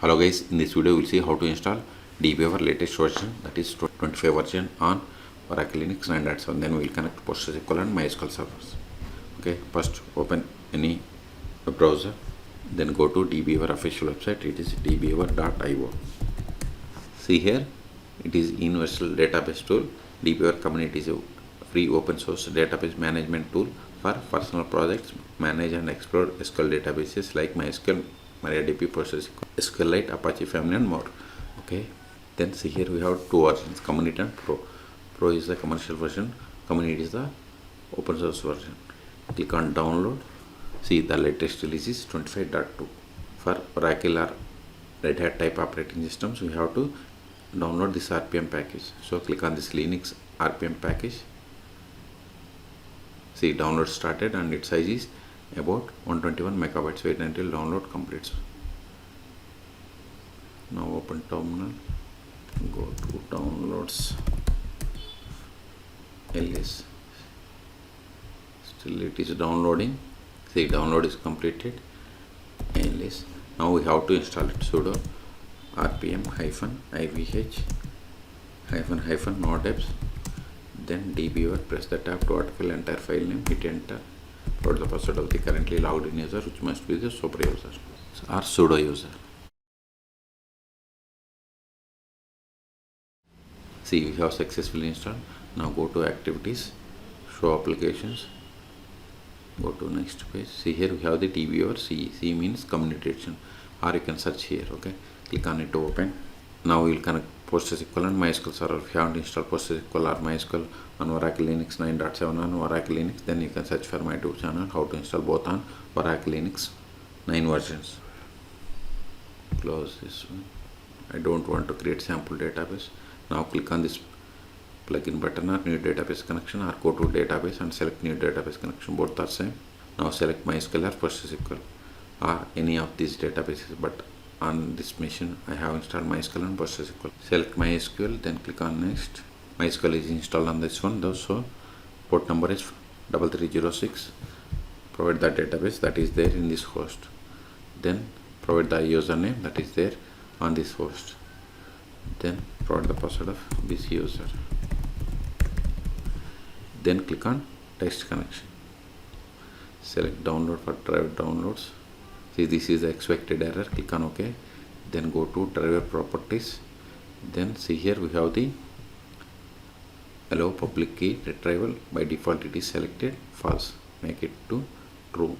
Hello guys, in this video we will see how to install DBeaver latest version, that is 25 version on Oracle Linux 9.7. Then we will connect PostgreSQL and MySQL servers. Okay, first open any web browser, then go to DBeaver official website. It is dbeaver.io. See here, it is universal database tool. DBeaver community is a free open source database management tool for personal projects. Manage and explore SQL databases like MySQL, MariaDB, PostgreSQL, SQLite, Apache family and more. Okay, then see here we have two versions, community and pro. Pro is the commercial version, community is the open source version. Click on download. See, the latest release is 25.2. For Oracle or Red Hat type operating systems, we have to download this RPM package. So click on this Linux RPM package. See, download started and its size is about 121 megabytes. Wait until download completes. Now open terminal, go to downloads, ls. Still it is downloading. See, download is completed. ls. Now we have to install it. Sudo rpm-ivh -nodebs. Then DBeaver, press the tab to autofill entire file name, hit enter. Put the password of the currently logged in user, which must be the super user or sudo user. See, we have successfully installed. Now go to activities, show applications, go to next page. See, here we have the DBeaver. C means community edition, or you can search here. Okay, click on it to open. Now we will connect PostgreSQL and MySQL server. If you haven't installed PostgreSQL or MySQL on Oracle Linux 9.7 on Oracle Linux, then you can search for my YouTube channel how to install both on Oracle Linux 9 versions. Close this one. I don't want to create sample database. Now click on this plugin button or new database connection, or go to database and select new database connection. Both are same. Now select MySQL or PostgreSQL or any of these databases, but on this machine I have installed MySQL and PostgreSQL. Select MySQL, then click on next. MySQL is installed on this one though, so port number is 3306. Provide the database that is there in this host. Then provide the username that is there on this host. Then provide the password of this user. Then click on test connection. Select download for driver downloads. See, this is the expected error. Click on OK. Then go to driver properties. Then see here we have the allow public key retrieval. By default it is selected false. Make it to true.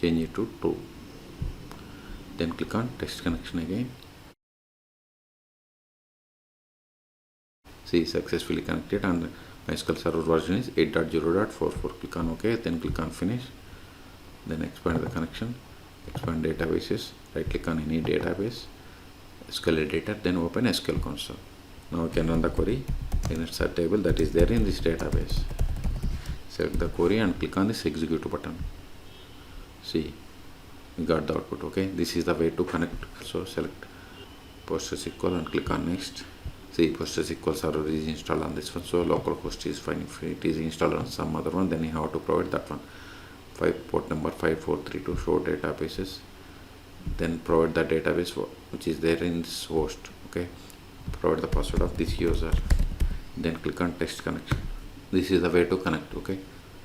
Change it to true. Then click on test connection again. See, successfully connected, and MySQL server version is 8.0.44. Click on OK. Then click on finish. Then expand the connection. Expand databases, right click on any database, SQL editor, then open SQL console. Now we can run the query in its table that is there in this database. Select the query and click on this execute button. See, we got the output. Okay, this is the way to connect. So select PostgreSQL and click on next. See, PostgreSQL server is installed on this one, so localhost is fine. If it is installed on some other one, then you have to provide that one. Port number 5432, show databases. Then provide the database which is there in this host. Okay, provide the password of this user. Then click on test connection. This is the way to connect. Okay,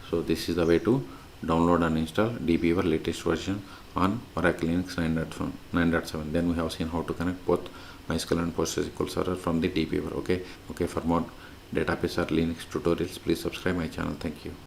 so this is the way to download and install DBeaver latest version on Oracle Linux 9.7. Then we have seen how to connect both MySQL and PostgreSQL server from the DBeaver. Okay, for more database or Linux tutorials, please subscribe my channel. Thank you.